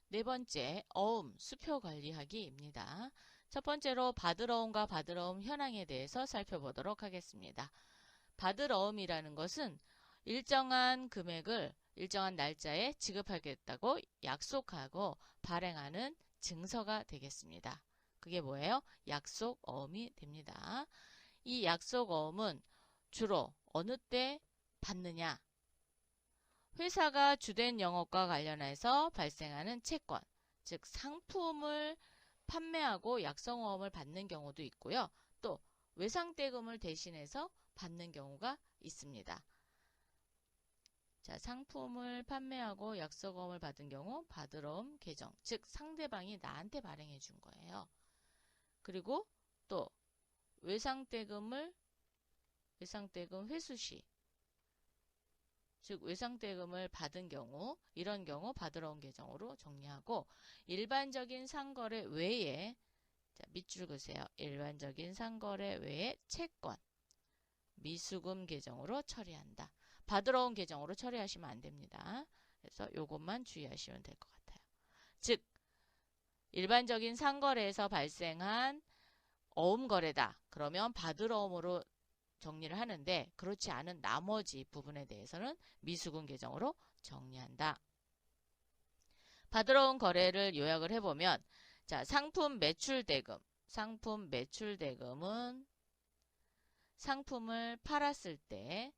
네 번째, 어음, 수표 관리하기입니다. 첫 번째로 받으러움과 받으러움 현황에 대해서 살펴보도록 하겠습니다. 받으러움이라는 것은 일정한 금액을 일정한 날짜에 지급하겠다고 약속하고 발행하는 증서가 되겠습니다. 그게 뭐예요? 약속어음이 됩니다. 이 약속어음은 주로 어느 때 받느냐? 회사가 주된 영업과 관련해서 발생하는 채권, 즉 상품을 판매하고 약속어음을 받는 경우도 있고요. 또 외상대금을 대신해서 받는 경우가 있습니다. 자, 상품을 판매하고 약속어음을 받은 경우 받으러옴 계정, 즉 상대방이 나한테 발행해 준 거예요. 그리고 또 외상대금 회수 시, 즉 외상대금을 받은 경우, 이런 경우 받으러온 계정으로 정리하고 일반적인 상거래 외에, 자, 밑줄 그으세요. 일반적인 상거래 외에 채권, 미수금 계정으로 처리한다. 받으러온 계정으로 처리하시면 안 됩니다. 그래서 요것만 주의하시면 될 것 같아요. 즉 일반적인 상거래에서 발생한 어음거래다. 그러면 받으러옴으로 정리를 하는데 그렇지 않은 나머지 부분에 대해서는 미수금 계정으로 정리한다. 받으러 온 거래를 요약을 해보면, 자, 상품 매출대금은 상품을 팔았을 때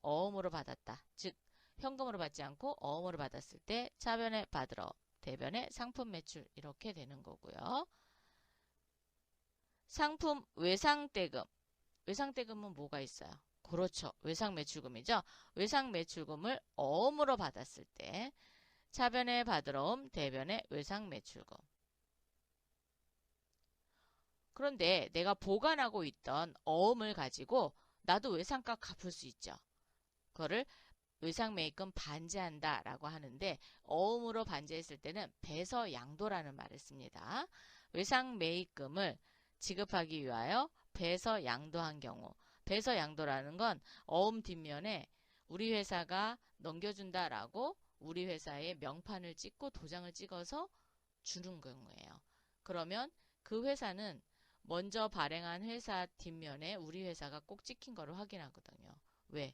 어음으로 받았다. 즉 현금으로 받지 않고 어음으로 받았을 때 차변에 받으러, 대변에 상품 매출, 이렇게 되는 거고요. 상품 외상대금은 뭐가 있어요? 그렇죠. 외상매출금이죠. 외상매출금을 어음으로 받았을 때 차변에 받으러옴, 대변에 외상매출금. 그런데 내가 보관하고 있던 어음을 가지고 나도 외상값 갚을 수 있죠. 그거를 외상매입금 반제한다 라고 하는데, 어음으로 반제했을 때는 배서양도라는 말을 씁니다. 외상매입금을 지급하기 위하여 배서양도한 경우, 배서양도라는 건 어음 뒷면에 우리 회사가 넘겨준다라고 우리 회사의 명판을 찍고 도장을 찍어서 주는 경우예요. 그러면 그 회사는 먼저 발행한 회사 뒷면에 우리 회사가 꼭 찍힌 거를 확인하거든요. 왜?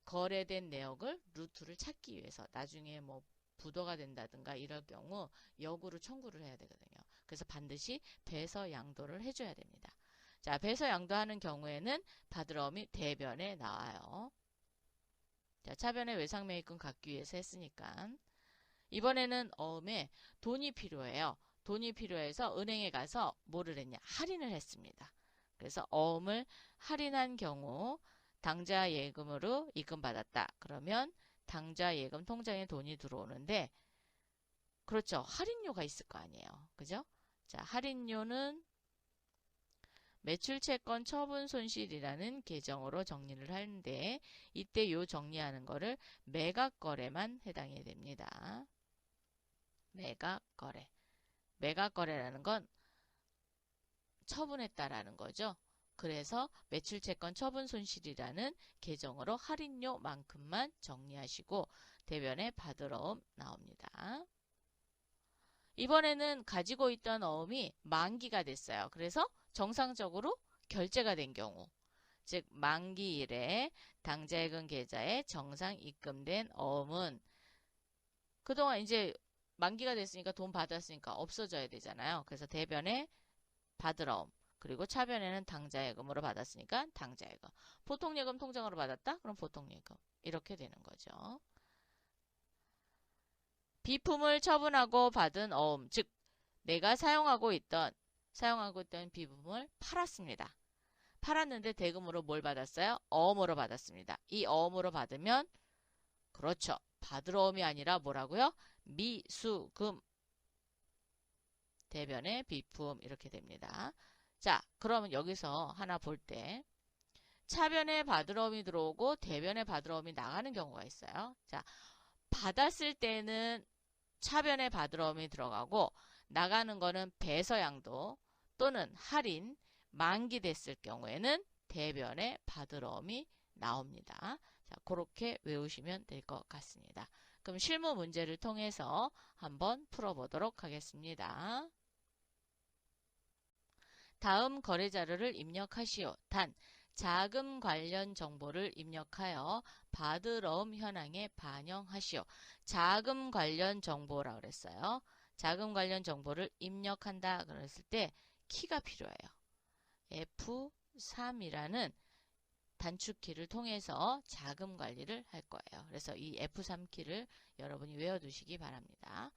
거래된 내역을 루트를 찾기 위해서, 나중에 뭐 부도가 된다든가 이럴 경우 역으로 청구를 해야 되거든요. 그래서 반드시 배서양도를 해줘야 됩니다. 자, 배서양도하는 경우에는 받으러옴이 대변에 나와요. 자, 차변에 외상매입금 갚기 위해서 했으니까. 이번에는 어음에 돈이 필요해요. 돈이 필요해서 은행에 가서 뭐를 했냐? 할인을 했습니다. 그래서 어음을 할인한 경우 당좌 예금으로 입금받았다. 그러면 당좌 예금 통장에 돈이 들어오는데, 그렇죠. 할인료가 있을 거 아니에요. 그죠? 자, 할인료는 매출채권 처분 손실이라는 계정으로 정리를 하는데, 이때 요 정리하는 거를 매각거래만 해당이 됩니다. 매각거래. 매각거래라는 건 처분했다라는 거죠. 그래서 매출채권 처분 손실이라는 계정으로 할인료만큼만 정리하시고 대변에 받으러옴 나옵니다. 이번에는 가지고 있던 어음이 만기가 됐어요. 그래서 정상적으로 결제가 된 경우, 즉 만기일에 당좌예금 계좌에 정상 입금된 어음은 그동안 이제 만기가 됐으니까 돈 받았으니까 없어져야 되잖아요. 그래서 대변에 받으러옴, 그리고 차변에는 당좌예금으로 받았으니까 당좌예금, 보통예금 통장으로 받았다? 그럼 보통예금, 이렇게 되는 거죠. 비품을 처분하고 받은 어음, 즉 내가 사용하고 있던 비품을 팔았습니다. 팔았는데 대금으로 뭘 받았어요? 어음으로 받았습니다. 이 어음으로 받으면, 그렇죠, 받으러옴이 아니라 뭐라고요? 미수금, 대변의 비품, 이렇게 됩니다. 자, 그러면 여기서 하나 볼 때 차변에 받으러옴이 들어오고 대변에 받으러옴이 나가는 경우가 있어요. 자, 받았을 때는 차변에 받으러옴이 들어가고 나가는 거는 배서양도 또는 할인, 만기됐을 경우에는 대변에 받으러옴이 나옵니다. 자, 그렇게 외우시면 될 것 같습니다. 그럼 실무 문제를 통해서 한번 풀어보도록 하겠습니다. 다음 거래 자료를 입력하시오. 단, 자금 관련 정보를 입력하여 받으러옴 현황에 반영하시오. 자금 관련 정보라 그랬어요. 자금 관련 정보를 입력한다 그랬을 때 키가 필요해요. F3이라는 단축키를 통해서 자금 관리를 할 거예요. 그래서 이 F3키를 여러분이 외워두시기 바랍니다.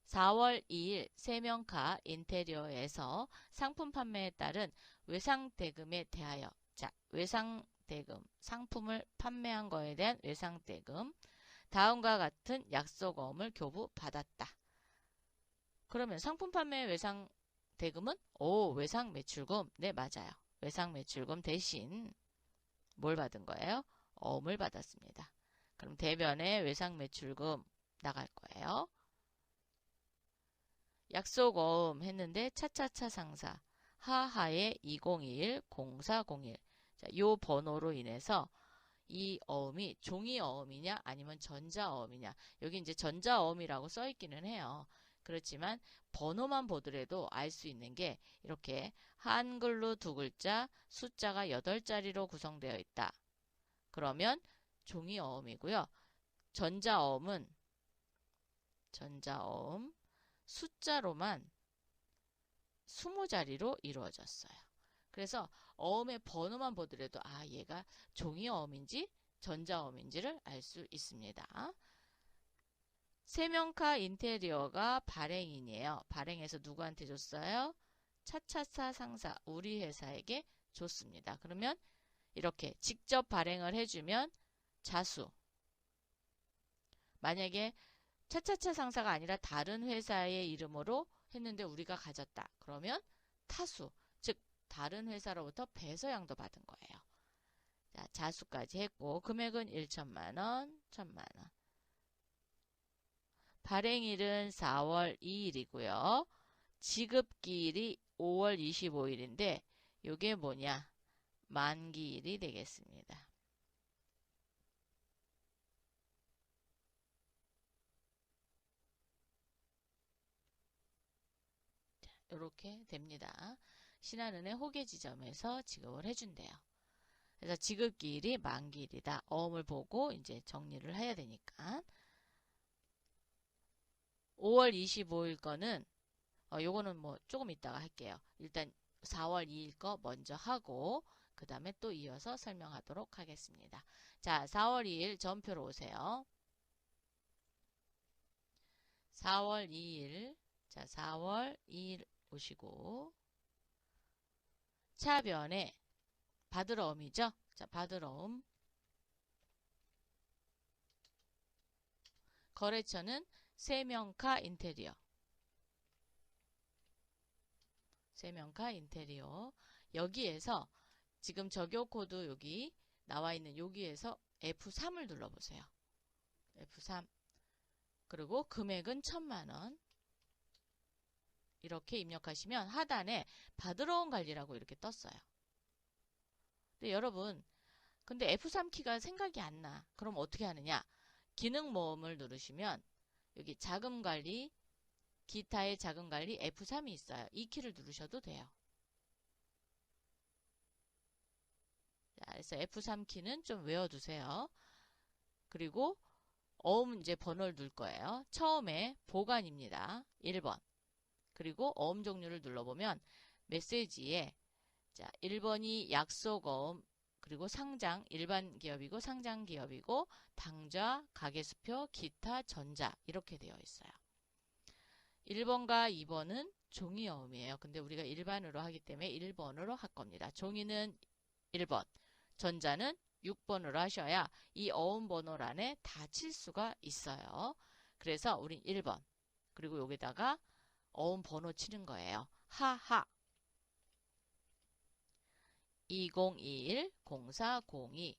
4월 2일 세명카 인테리어에서 상품 판매에 따른 외상대금에 대하여, 자, 외상대금, 상품을 판매한 거에 대한 외상대금, 다음과 같은 약속어음을 교부받았다. 그러면 상품 판매 외상대금은 외상매출금. 네, 맞아요. 외상매출금 대신 뭘 받은 거예요? 어음을 받았습니다. 그럼 대변에 외상매출금 나갈 거예요. 약속어음 했는데 차차차 상사 하하의 2021-0401 자, 요 번호로 인해서 이 어음이 종이어음이냐 아니면 전자어음이냐 여기 이제 전자어음이라고 써 있기는 해요. 그렇지만 번호만 보더라도 알 수 있는 게 이렇게 한글로 두 글자 숫자가 8자리로 구성되어 있다. 그러면 종이어음이고요. 전자어음 숫자로만 20자리로 이루어졌어요. 그래서 어음의 번호만 보더라도 얘가 종이어음인지 전자어음인지를 알 수 있습니다. 세명카 인테리어가 발행인이에요. 발행해서 누구한테 줬어요? 차차차 상사 우리 회사에게 줬습니다. 그러면 이렇게 직접 발행을 해주면 자수. 만약에 차차차 상사가 아니라 다른 회사의 이름으로 했는데 우리가 가졌다. 그러면 타수, 즉 다른 회사로부터 배서양도 받은 거예요. 자, 자수까지 했고 금액은 1천만 원, 1천만 원. 발행일은 4월 2일이고요. 지급기일이 5월 25일인데 이게 뭐냐? 만기일이 되겠습니다. 이렇게 됩니다. 신한은행 호계지점에서 지급을 해준대요. 그래서 지급기일이 만기일이다. 어음을 보고 이제 정리를 해야 되니까 5월 25일 거는 요거는 뭐 조금 이따가 할게요. 일단 4월 2일 거 먼저 하고 그 다음에 또 이어서 설명하도록 하겠습니다. 자, 4월 2일 전표로 오세요. 4월 2일 자, 4월 2일 오시고 차변에 받으러음이죠. 자, 받으러음 거래처는 세명카 인테리어 여기에서 지금 적용코드 여기 나와 있는 여기에서 F3을 눌러보세요. F3 그리고 금액은 1천만원 이렇게 입력하시면 하단에 받으러 온 관리라고 이렇게 떴어요. 근데 여러분 근데 F3키가 생각이 안 나. 그럼 어떻게 하느냐? 기능 모음을 누르시면 여기 자금관리 기타의 자금관리 F3이 있어요. 이 키를 누르셔도 돼요. 자, 그래서 F3키는 좀 외워두세요. 그리고 어음 이제 번호를 누를 거예요. 처음에 보관입니다. 1번. 그리고 어음 종류를 눌러보면 메시지에 자 1번이 약속어음 그리고 상장 일반 기업이고 상장 기업이고 당좌, 가계수표, 기타, 전자 이렇게 되어 있어요. 1번과 2번은 종이어음이에요. 근데 우리가 일반으로 하기 때문에 1번으로 할 겁니다. 종이는 1번, 전자는 6번으로 하셔야 이 어음 번호란에 다 칠 수가 있어요. 그래서 우린 1번 그리고 여기다가 어음 번호 치는 거예요. 하하 2021-0402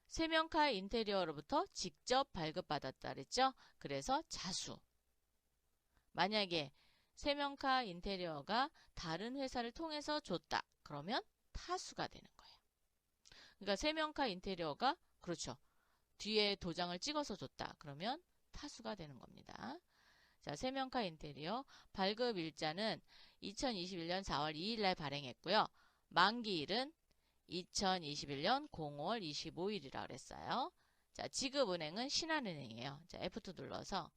세명카 인테리어로부터 직접 발급받았다 그랬죠? 그래서 자수. 만약에 세명카 인테리어가 다른 회사를 통해서 줬다. 그러면 타수가 되는 거예요. 그러니까 세명카 인테리어가 그렇죠. 뒤에 도장을 찍어서 줬다. 그러면 타수가 되는 겁니다. 자, 세명카 인테리어 발급 일자는 2021년 4월 2일 날 발행했고요. 만기일은 2021년 05월 25일이라 그랬어요. 자, 지급은행은 신한은행이에요. 자, F2 눌러서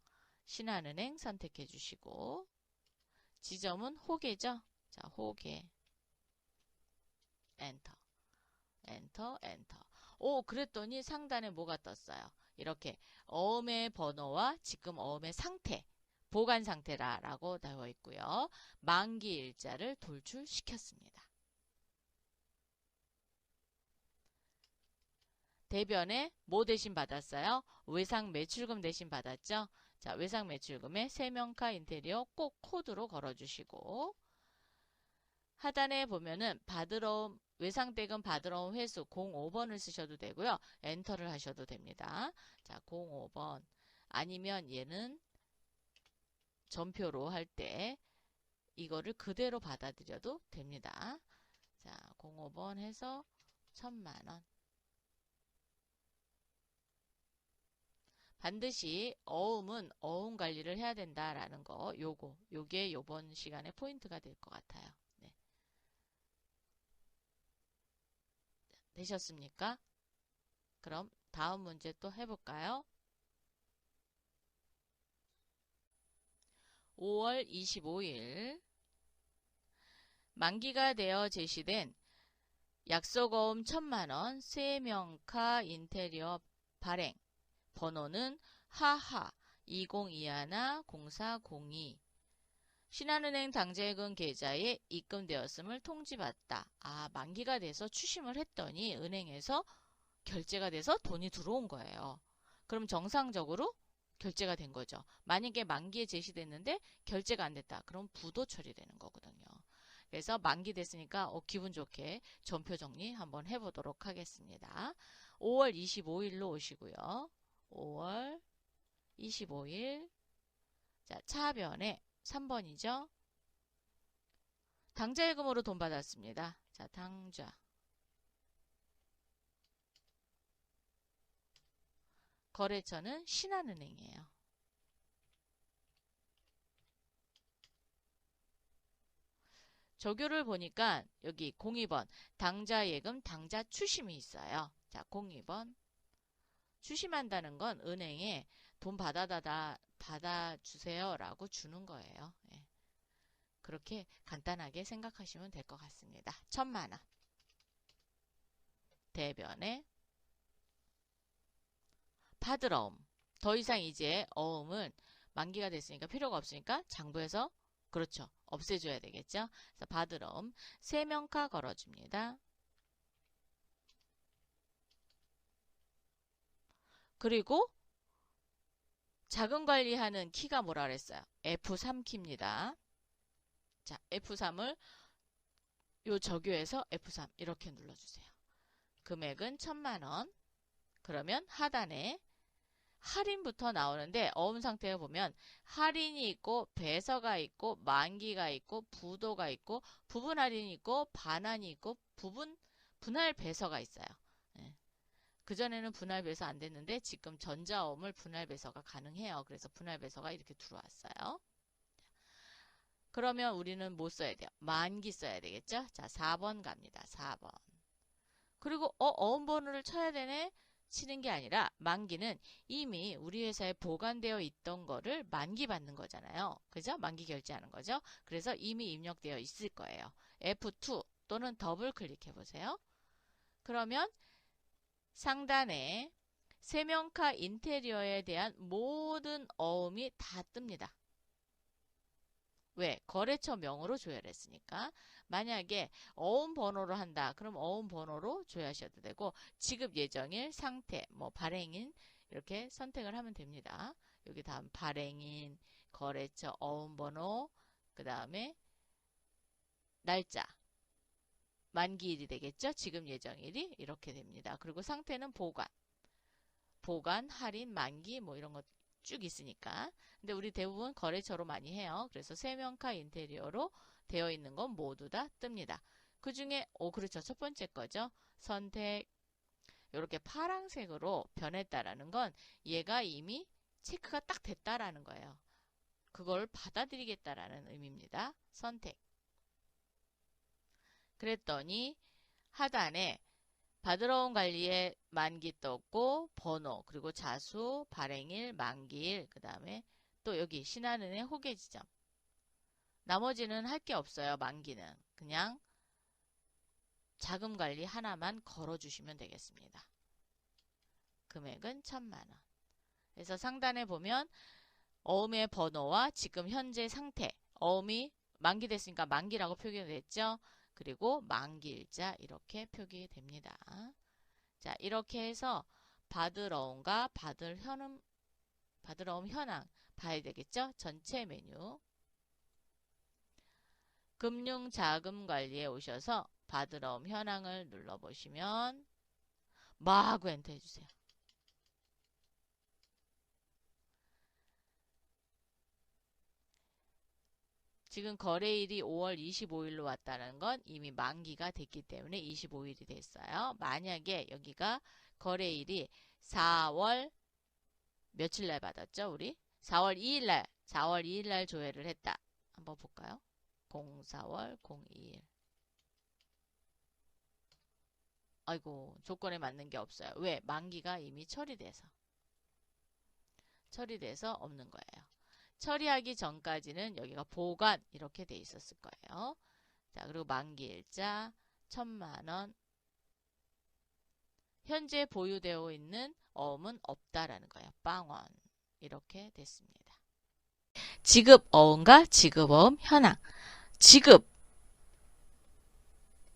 신한은행 선택해 주시고 지점은 호계죠. 자, 호계 엔터 엔터 엔터. 오, 그랬더니 상단에 뭐가 떴어요? 이렇게 어음의 번호와 지금 어음의 상태 보관 상태라고 되어 있고요. 만기 일자를 돌출시켰습니다. 대변에 뭐 대신 받았어요? 외상 매출금 대신 받았죠? 자, 외상 매출금에 세명카 인테리어 꼭 코드로 걸어주시고 하단에 보면은 외상대금 받으러 온 횟수 05번을 쓰셔도 되고요. 엔터를 하셔도 됩니다. 자, 05번 아니면 얘는 전표로 할 때 이거를 그대로 받아들여도 됩니다. 자, 05번 해서 1000만원. 반드시 어음은 어음 관리를 해야 된다라는 거, 요게 요번 시간에 포인트가 될 것 같아요. 네. 되셨습니까? 그럼 다음 문제 또 해볼까요? 5월 25일 만기가 되어 제시된 약속어음 1000만원 세명카 인테리어 발행 번호는 하하 2021-0402 신한은행 당재금 계좌에 입금되었음을 통지받다. 아, 만기가 돼서 추심을 했더니 은행에서 결제가 돼서 돈이 들어온 거예요. 그럼 정상적으로 결제가 된 거죠. 만약에 만기에 제시됐는데 결제가 안 됐다. 그럼 부도 처리되는 거거든요. 그래서 만기 됐으니까 기분 좋게 전표 정리 한번 해보도록 하겠습니다. 5월 25일로 오시고요. 5월 25일 자, 차변에 3번이죠. 당좌예금으로 돈 받았습니다. 자, 당좌 거래처는 신한은행이에요. 조교를 보니까 여기 02번 당좌예금 당좌 추심이 있어요. 자, 02번 추심한다는 건 은행에 돈 받아주세요 라고 주는 거예요. 예. 그렇게 간단하게 생각하시면 될 것 같습니다. 1000만원 대변에 받으러옴. 더 이상 이제 어음은 만기가 됐으니까 필요가 없으니까 장부에서 그렇죠. 없애줘야 되겠죠. 그래서 받으러옴. 세명카 걸어줍니다. 그리고 자금 관리하는 키가 뭐라 그랬어요? F3 키입니다. 자, F3을 요 적유에서 F3 이렇게 눌러주세요. 금액은 1000만원. 그러면 하단에 할인부터 나오는데 어음 상태에 보면 할인이 있고 배서가 있고 만기가 있고 부도가 있고 부분 할인이 있고 반환이 있고 분할 배서가 있어요. 네. 그전에는 분할 배서 안 됐는데 지금 전자어음을 분할 배서가 가능해요. 그래서 분할 배서가 이렇게 들어왔어요. 그러면 우리는 뭐 써야 돼요? 만기 써야 되겠죠? 자, 4번 갑니다. 4번. 그리고 어음 번호를 쳐야 되네? 치는 게 아니라 만기는 이미 우리 회사에 보관되어 있던 거를 만기 받는 거잖아요. 그죠? 만기 결제하는 거죠. 그래서 이미 입력되어 있을 거예요. F2 또는 더블 클릭해 보세요. 그러면 상단에 세명카 인테리어에 대한 모든 어음이 다 뜹니다. 왜? 거래처 명으로 조회했으니까. 만약에 어음 번호로 한다. 그럼 어음 번호로 조회하셔도 되고 지급 예정일, 상태, 뭐 발행인 이렇게 선택을 하면 됩니다. 여기 다음 발행인, 거래처 어음 번호, 그 다음에 날짜, 만기일이 되겠죠? 지급 예정일이 이렇게 됩니다. 그리고 상태는 보관, 할인, 만기 뭐 이런 것 쭉 있으니까. 근데 우리 대부분 거래처로 많이 해요. 그래서 세명카 인테리어로 되어 있는 건 모두 다 뜹니다. 그 중에 그렇죠. 첫 번째 거죠. 선택 이렇게 파란색으로 변했다라는 건 얘가 이미 체크가 딱 됐다라는 거예요. 그걸 받아들이겠다라는 의미입니다. 선택. 그랬더니 하단에 받으러 온 관리의 만기 떴고 번호 그리고 자수, 발행일, 만기일 그 다음에 또 여기 신한은행 호계 지점. 나머지는 할 게 없어요. 만기는. 그냥 자금 관리 하나만 걸어주시면 되겠습니다. 금액은 1,000만 원. 그래서 상단에 보면 어음의 번호와 지금 현재 상태. 어음이 만기됐으니까 만기라고 표기됐죠. 그리고 만기일자 이렇게 표기됩니다. 자, 이렇게 해서 받으러 온과 받으러 온 현황 봐야 되겠죠? 전체 메뉴. 금융자금관리에 오셔서 받으러 온 현황을 눌러보시면 마구 엔터 해주세요. 지금 거래일이 5월 25일로 왔다는 건 이미 만기가 됐기 때문에 25일이 됐어요. 만약에 여기가 거래일이 4월 며칠 날 받았죠? 우리 4월 2일 날 조회를 했다. 한번 볼까요? 04월 02일. 아이고, 조건에 맞는 게 없어요. 왜? 만기가 이미 처리돼서 없는 거예요. 처리하기 전까지는 여기가 보관 이렇게 돼 있었을 거예요. 자, 그리고 만기일자 1,000만 원. 현재 보유되어 있는 어음은 없다라는 거예요. 빵원. 이렇게 됐습니다. 지급 어음과 지급 어음 현황. 지급.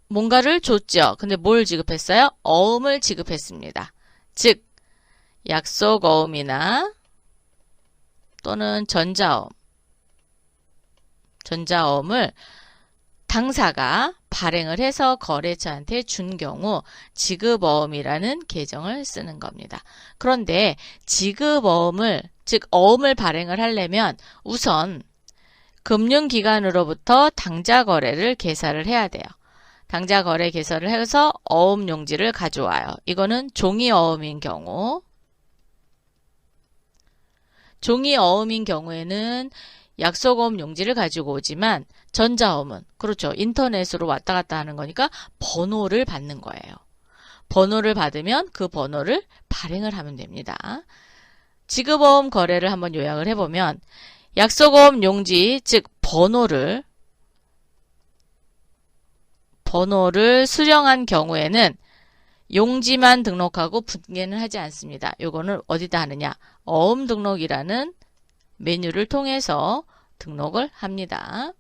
뭔가를 줬죠. 근데 뭘 지급했어요? 어음을 지급했습니다. 즉, 약속 어음이나 또는 전자어음을 당사가 발행을 해서 거래처한테 준 경우 지급어음이라는 계정을 쓰는 겁니다. 그런데 지급어음을, 즉 어음을 발행을 하려면 우선 금융기관으로부터 당자거래를 개설을 해야 돼요. 당자거래 개설을 해서 어음용지를 가져와요. 이거는 종이어음인 경우, 종이어음인 경우에는 약속어음 용지를 가지고 오지만 전자어음은 그렇죠. 인터넷으로 왔다 갔다 하는 거니까 번호를 받는 거예요. 번호를 받으면 그 번호를 발행을 하면 됩니다. 지급어음 거래를 한번 요약을 해보면 약속어음 용지 즉 번호를 수령한 경우에는 용지만 등록하고 분개는 하지 않습니다. 요거는 어디다 하느냐? 어음 등록이라는 메뉴를 통해서 등록을 합니다.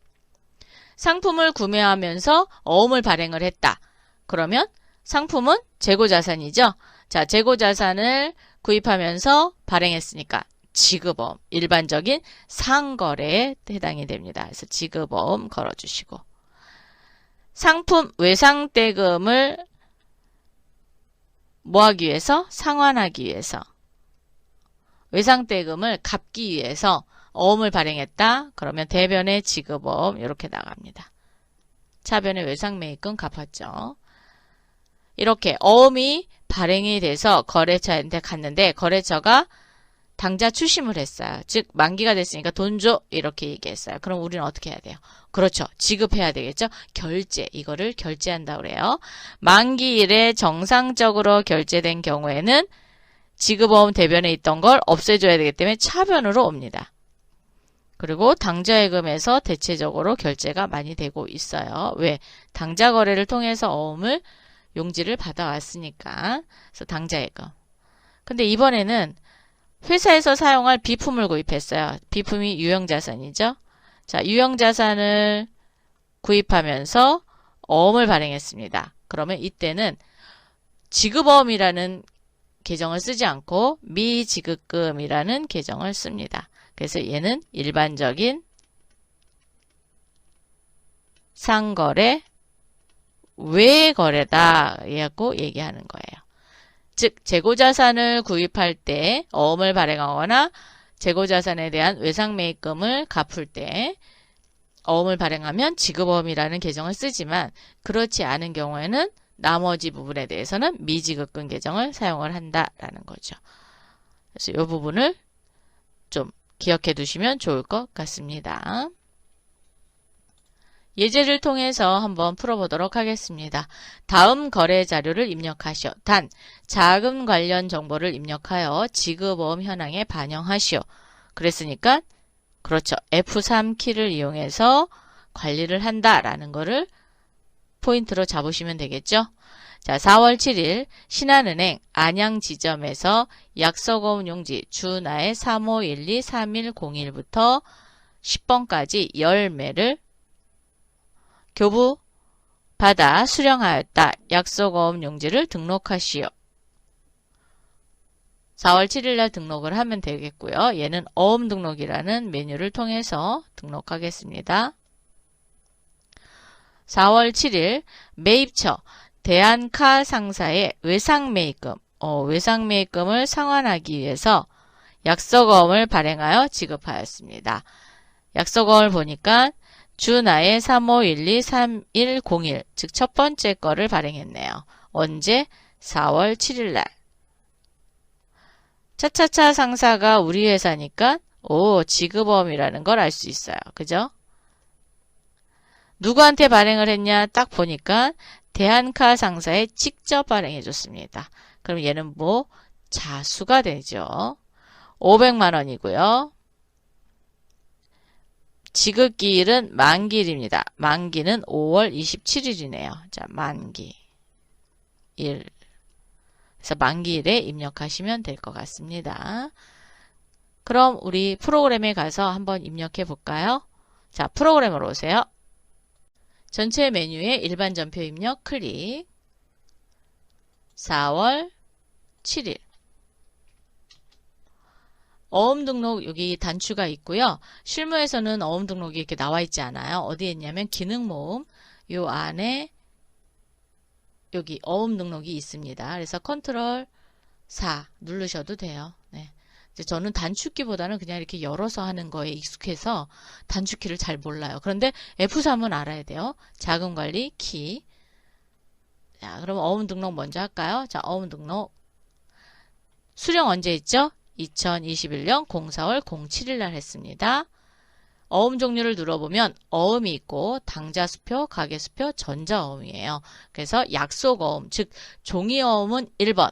상품을 구매하면서 어음을 발행을 했다. 그러면 상품은 재고자산이죠. 자, 재고자산을 구입하면서 발행했으니까 지급어음, 일반적인 상거래에 해당이 됩니다. 그래서 지급어음 걸어주시고 상품 외상대금을 뭐하기 위해서? 상환하기 위해서. 외상대금을 갚기 위해서 어음을 발행했다. 그러면 대변의 지급어음 이렇게 나갑니다. 차변의 외상매입금 갚았죠. 이렇게 어음이 발행이 돼서 거래처한테 갔는데 거래처가 당자 추심을 했어요. 즉 만기가 됐으니까 돈 줘 이렇게 얘기했어요. 그럼 우리는 어떻게 해야 돼요? 그렇죠. 지급해야 되겠죠. 결제, 이거를 결제한다 그래요. 만기일에 정상적으로 결제된 경우에는 지급어음 대변에 있던 걸 없애줘야 되기 때문에 차변으로 옵니다. 그리고 당자예금에서 대체적으로 결제가 많이 되고 있어요. 왜? 당자 거래를 통해서 어음을 용지를 받아왔으니까. 그래서 당자예금. 근데 이번에는 회사에서 사용할 비품을 구입했어요. 비품이 유형자산이죠. 자, 유형자산을 구입하면서 어음을 발행했습니다. 그러면 이때는 지급어음이라는 계정을 쓰지 않고 미지급금이라는 계정을 씁니다. 그래서 얘는 일반적인 상거래 외거래다 라고 얘기하는 거예요. 즉 재고자산을 구입할 때 어음을 발행하거나 재고자산에 대한 외상매입금을 갚을 때 어음을 발행하면 지급어음이라는 계정을 쓰지만 그렇지 않은 경우에는 나머지 부분에 대해서는 미지급금 계정을 사용을 한다라는 거죠. 그래서 이 부분을 좀 기억해 두시면 좋을 것 같습니다. 예제를 통해서 한번 풀어보도록 하겠습니다. 다음 거래 자료를 입력하시오. 단, 자금 관련 정보를 입력하여 지급어음 현황에 반영하시오. 그랬으니까 그렇죠. F3 키를 이용해서 관리를 한다라는 거를 포인트로 잡으시면 되겠죠. 자, 4월 7일 신한은행 안양지점에서 약속어음 용지 주나의 35123101부터 10번까지 10매를 교부 받아 수령하였다. 약속어음 용지를 등록하시오. 4월 7일 날 등록을 하면 되겠고요. 얘는 어음 등록이라는 메뉴를 통해서 등록하겠습니다. 4월 7일 매입처 대한카 상사의 외상매입금, 외상매입금을 상환하기 위해서 약속어음을 발행하여 지급하였습니다. 약속어음을 보니까 주나의 35123101, 즉 첫 번째 거를 발행했네요. 언제? 4월 7일 날. 차차차 상사가 우리 회사니까 지급어음이라는 걸 알 수 있어요. 그죠? 누구한테 발행을 했냐 딱 보니까 대한카 상사에 직접 발행해 줬습니다. 그럼 얘는 뭐? 자수가 되죠. 500만 원이고요. 지급기일은 만기일입니다. 만기는 5월 27일이네요. 자, 만기일. 그래서 만기일에 입력하시면 될 것 같습니다. 그럼 우리 프로그램에 가서 한번 입력해 볼까요? 자, 프로그램으로 오세요. 전체 메뉴에 일반 전표 입력 클릭. 4월 7일. 어음 등록 여기 단추가 있고요. 실무에서는 어음 등록이 이렇게 나와 있지 않아요. 어디에 있냐면 기능 모음 요 안에 여기 어음 등록이 있습니다. 그래서 컨트롤 4 누르셔도 돼요. 네. 이제 저는 단축키보다는 그냥 이렇게 열어서 하는 거에 익숙해서 단축키를 잘 몰라요. 그런데 F3은 알아야 돼요. 자금관리 키. 자, 그럼 어음 등록 먼저 할까요? 자, 어음 등록. 수령 언제 했죠? 2021년 04월 07일 날 했습니다. 어음 종류를 눌러보면 어음이 있고 당자수표, 가계수표, 전자어음이에요. 그래서 약속어음, 즉 종이어음은 1번,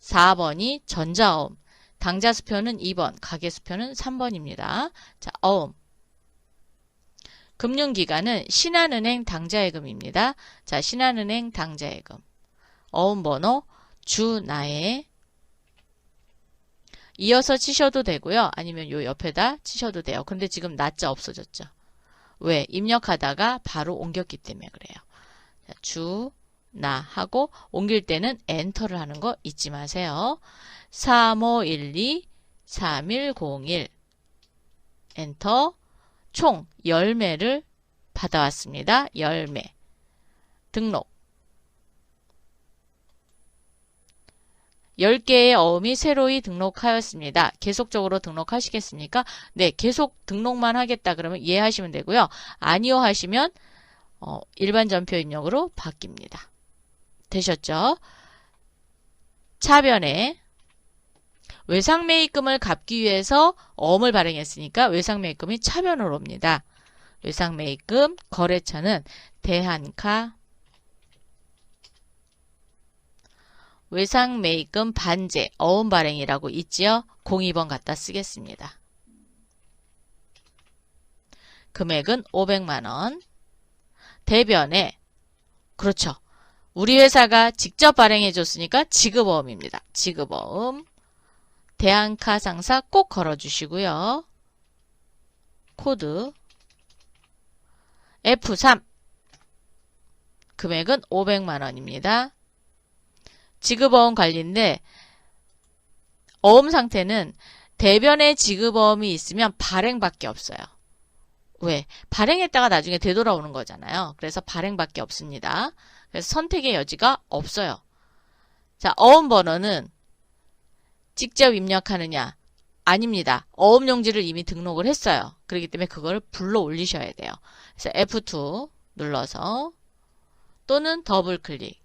4번이 전자어음, 당자수표는 2번, 가계수표는 3번입니다. 자, 어음. 금융기관은 신한은행 당자예금입니다. 자, 신한은행 당자예금. 어음번호 주나의 이어서 치셔도 되고요. 아니면 요 옆에다 치셔도 돼요. 근데 지금 나자 없어졌죠. 왜? 입력하다가 바로 옮겼기 때문에 그래요. 자, 주, 나 하고 옮길 때는 엔터를 하는 거 잊지 마세요. 3512-3101 엔터. 총 10매를 받아왔습니다. 10매. 등록. 10개의 어음이 새로이 등록하였습니다. 계속적으로 등록하시겠습니까? 네, 계속 등록만 하겠다 그러면 예 하시면 되고요. 아니요 하시면 일반 전표 입력으로 바뀝니다. 되셨죠? 차변에 외상매입금을 갚기 위해서 어음을 발행했으니까 외상매입금이 차변으로 옵니다. 외상매입금 거래처는 대한카 외상매입금 반제 어음 발행이라고 있지요. 02번 갖다 쓰겠습니다. 금액은 500만원. 대변에 그렇죠. 우리 회사가 직접 발행해 줬으니까 지급어음입니다. 지급어음. 대한카 상사 꼭 걸어주시고요. 코드 F3 금액은 500만원입니다. 지급어음 관리인데 어음 상태는 대변에 지급어음이 있으면 발행밖에 없어요. 왜? 발행했다가 나중에 되돌아오는 거잖아요. 그래서 발행밖에 없습니다. 그래서 선택의 여지가 없어요. 자, 어음 번호는 직접 입력하느냐? 아닙니다. 어음 용지를 이미 등록을 했어요. 그렇기 때문에 그걸 불러 올리셔야 돼요. 그래서 F2 눌러서 또는 더블 클릭.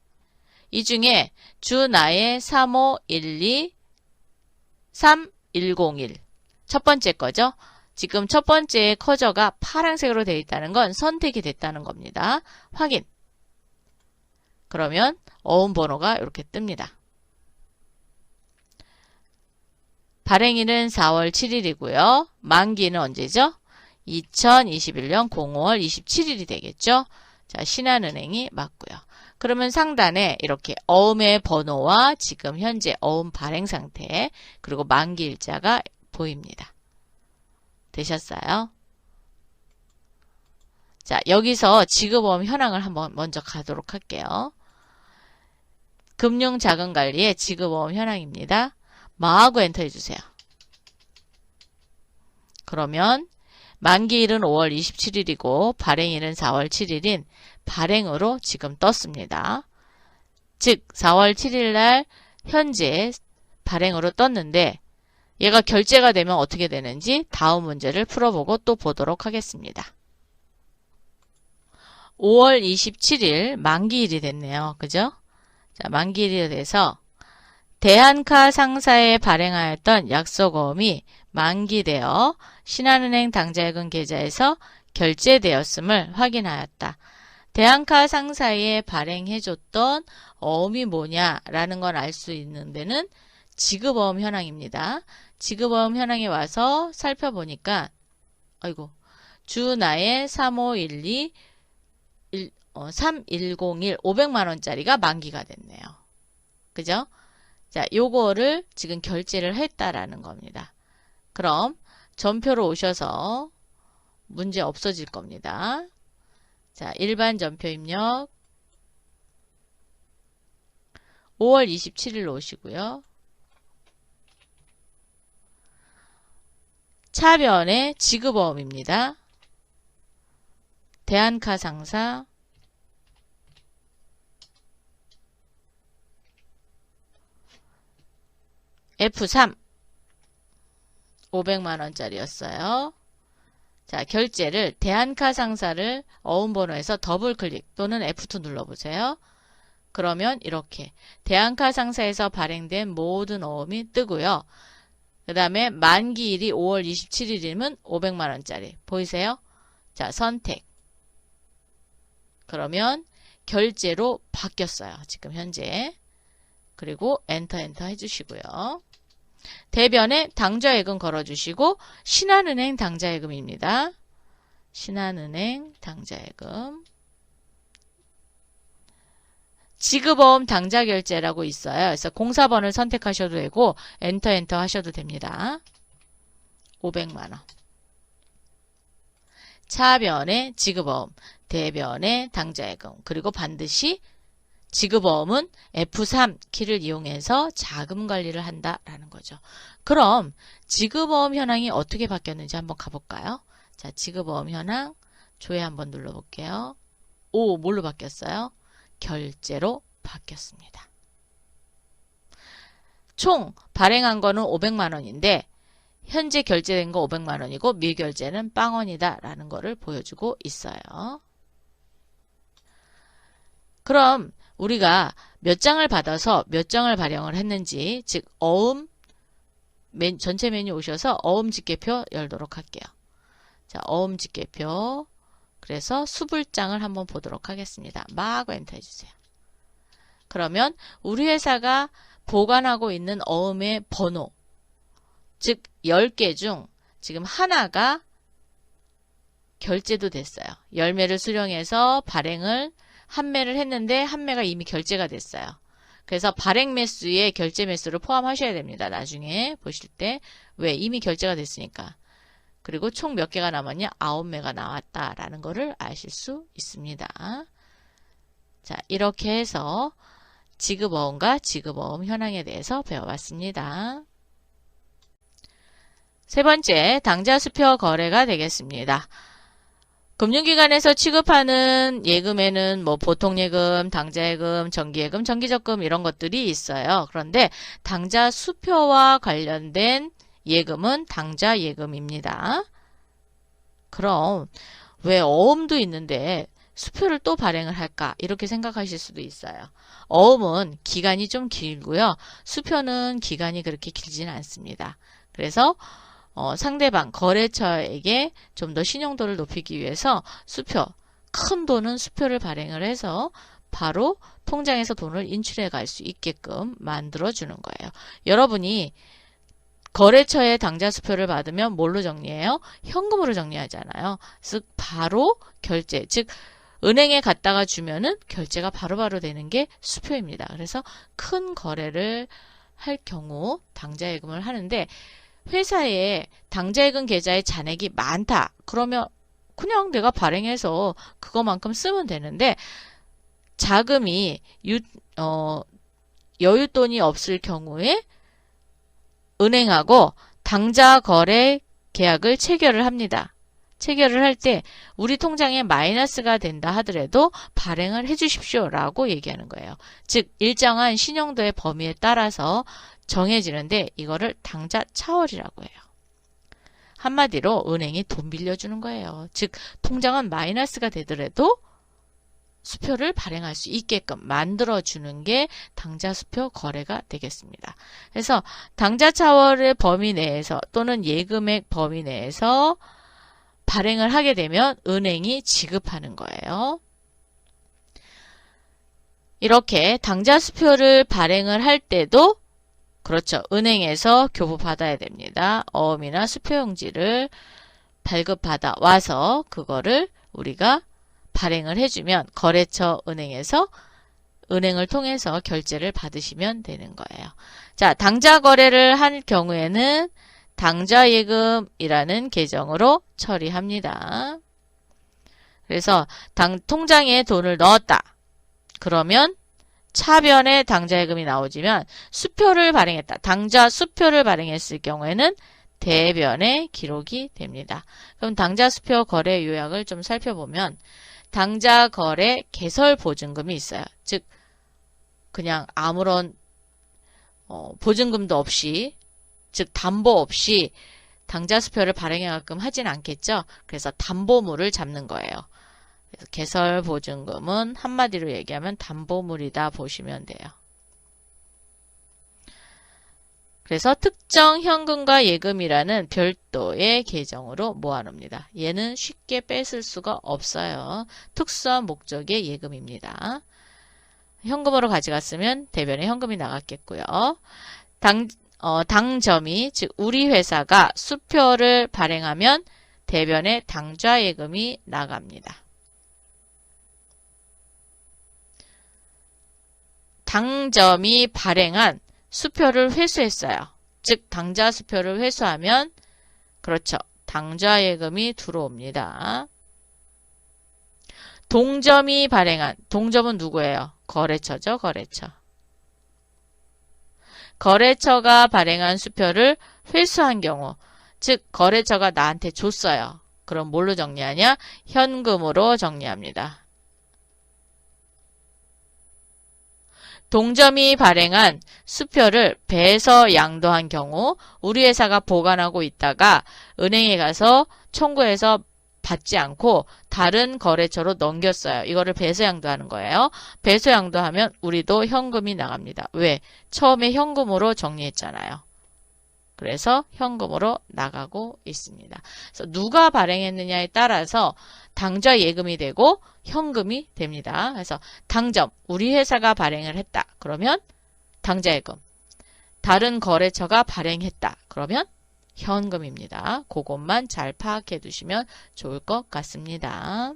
이 중에 주나의 3512 3101 첫 번째 거죠. 지금 첫 번째 커저가 파란색으로 되어 있다는 건 선택이 됐다는 겁니다. 확인. 그러면 어음 번호가 이렇게 뜹니다. 발행일은 4월 7일이고요. 만기는 언제죠? 2021년 05월 27일이 되겠죠. 자, 신한은행이 맞고요. 그러면 상단에 이렇게 어음의 번호와 지금 현재 어음 발행 상태 그리고 만기 일자가 보입니다. 되셨어요? 자, 여기서 지급어음 현황을 한번 먼저 가도록 할게요. 금융자금관리의 지급어음 현황입니다. 마하고 엔터 해주세요. 그러면 만기일은 5월 27일이고 발행일은 4월 7일인 발행으로 지금 떴습니다. 즉 4월 7일날 현재 발행으로 떴는데 얘가 결제가 되면 어떻게 되는지 다음 문제를 풀어보고 또 보도록 하겠습니다. 5월 27일 만기일이 됐네요. 그죠? 자, 만기일이 돼서 대한카 상사에 발행하였던 약속어음이 만기되어 신한은행 당좌예금 계좌에서 결제되었음을 확인하였다. 대한카 상사에 발행해줬던 어음이 뭐냐라는 건 알 수 있는 데는 지급어음 현황입니다. 지급어음 현황에 와서 살펴보니까 아이고 주나의 3512 3101 500만원짜리가 만기가 됐네요. 그죠? 자, 요거를 지금 결제를 했다라는 겁니다. 그럼 전표로 오셔서 문제 없어질 겁니다. 자, 일반 전표 입력 5월 27일 오시고요. 차변의 지급어음입니다. 대한카 상사 F3 500만원짜리였어요. 자, 결제를 대한카 상사를 어음번호에서 더블클릭 또는 F2 눌러보세요. 그러면 이렇게 대한카 상사에서 발행된 모든 어음이 뜨고요. 그 다음에 만기일이 5월 27일이면 500만원짜리 보이세요? 자, 선택. 그러면 결제로 바뀌었어요. 지금 현재. 그리고 엔터 해주시고요. 대변에 당좌예금 걸어주시고 신한은행 당좌예금입니다. 신한은행 당좌예금 지급어음 당좌결제라고 있어요. 그래서 공사번을 선택하셔도 되고 엔터 하셔도 됩니다. 500만원 차변에 지급어음 대변에 당좌예금 그리고 반드시 지급어음은 F3 키를 이용해서 자금 관리를 한다라는 거죠. 그럼 지급어음 현황이 어떻게 바뀌었는지 한번 가볼까요? 자, 지급어음 현황 조회 한번 눌러볼게요. 오, 뭘로 바뀌었어요? 결제로 바뀌었습니다. 총 발행한 거는 500만원인데 현재 결제된 거 500만원이고 미결제는 빵원이다 라는 거를 보여주고 있어요. 그럼 우리가 몇 장을 받아서 몇 장을 발행을 했는지 즉 어음 전체 메뉴 오셔서 어음 집계표 열도록 할게요. 자, 어음 집계표 그래서 수불장을 한번 보도록 하겠습니다. 마구 엔터 해주세요. 그러면 우리 회사가 보관하고 있는 어음의 번호 즉 10개 중 지금 하나가 결제도 됐어요. 10매를 수령해서 발행을 한 매를 했는데 한 매가 이미 결제가 됐어요. 그래서 발행 매수에 결제 매수를 포함하셔야 됩니다. 나중에 보실 때 왜? 이미 결제가 됐으니까. 그리고 총 몇 개가 남았냐? 9매가 나왔다라는 거를 아실 수 있습니다. 자, 이렇게 해서 지급어음과 지급어음 현황에 대해서 배워봤습니다. 세 번째, 당좌수표 거래가 되겠습니다. 금융기관에서 취급하는 예금에는 뭐 보통예금, 당좌예금, 정기예금, 정기적금 이런 것들이 있어요. 그런데 당좌수표와 관련된 예금은 당좌예금입니다. 그럼 왜 어음도 있는데 수표를 또 발행을 할까? 이렇게 생각하실 수도 있어요. 어음은 기간이 좀 길고요. 수표는 기간이 그렇게 길지는 않습니다. 그래서 상대방 거래처에게 좀 더 신용도를 높이기 위해서 수표, 큰 돈은 수표를 발행을 해서 바로 통장에서 돈을 인출해 갈 수 있게끔 만들어 주는 거예요. 여러분이 거래처에 당좌 수표를 받으면 뭘로 정리해요? 현금으로 정리하잖아요. 즉 바로 결제, 즉 은행에 갔다가 주면은 결제가 바로바로 되는 게 수표입니다. 그래서 큰 거래를 할 경우 당좌예금을 하는데, 회사에 당좌예금 계좌에 잔액이 많다. 그러면 그냥 내가 발행해서 그거만큼 쓰면 되는데, 자금이 여윳돈이 없을 경우에 은행하고 당좌 거래 계약을 체결을 합니다. 체결을 할 때 우리 통장에 마이너스가 된다 하더라도 발행을 해 주십시오 라고 얘기하는 거예요. 즉 일정한 신용도의 범위에 따라서 정해지는데 이거를 당좌 차월이라고 해요. 한마디로 은행이 돈 빌려주는 거예요. 즉 통장은 마이너스가 되더라도 수표를 발행할 수 있게끔 만들어주는 게 당좌수표 거래가 되겠습니다. 그래서 당좌 차월의 범위 내에서 또는 예금액 범위 내에서 발행을 하게 되면 은행이 지급하는 거예요. 이렇게 당좌수표를 발행을 할 때도 그렇죠. 은행에서 교부받아야 됩니다. 어음이나 수표용지를 발급받아 와서 그거를 우리가 발행을 해주면 거래처 은행에서 은행을 통해서 결제를 받으시면 되는 거예요. 자, 당좌 거래를 할 경우에는 당좌예금이라는 계정으로 처리합니다. 그래서 통장에 돈을 넣었다. 그러면 차변에 당좌예금이 나오지만 수표를 발행했다. 당좌 수표를 발행했을 경우에는 대변에 기록이 됩니다. 그럼 당좌 수표 거래 요약을 좀 살펴보면 당좌 거래 개설 보증금이 있어요. 즉 그냥 아무런 보증금도 없이, 즉 담보 없이 당좌 수표를 발행해가끔 하진 않겠죠. 그래서 담보물을 잡는 거예요. 그래서 개설 보증금은 한마디로 얘기하면 담보물이다 보시면 돼요. 그래서 특정 현금과 예금이라는 별도의 계정으로 모아놓습니다. 얘는 쉽게 뺏을 수가 없어요. 특수한 목적의 예금입니다. 현금으로 가져갔으면 대변에 현금이 나갔겠고요. 당점이, 즉 우리 회사가 수표를 발행하면 대변에 당좌예금이 나갑니다. 당점이 발행한 수표를 회수했어요. 즉 당좌 수표를 회수하면 그렇죠. 당좌예금이 들어옵니다. 동점이 발행한, 동점은 누구예요? 거래처죠. 거래처. 거래처가 발행한 수표를 회수한 경우, 즉 거래처가 나한테 줬어요. 그럼 뭘로 정리하냐? 현금으로 정리합니다. 동점이 발행한 수표를 배서 양도한 경우 우리 회사가 보관하고 있다가 은행에 가서 청구해서 받지 않고 다른 거래처로 넘겼어요. 이거를 배서 양도하는 거예요. 배서 양도하면 우리도 현금이 나갑니다. 왜? 처음에 현금으로 정리했잖아요. 그래서 현금으로 나가고 있습니다. 그래서 누가 발행했느냐에 따라서 당좌 예금이 되고 현금이 됩니다. 그래서 당점, 우리 회사가 발행을 했다. 그러면 당좌 예금. 다른 거래처가 발행했다. 그러면 현금입니다. 그것만 잘 파악해 두시면 좋을 것 같습니다.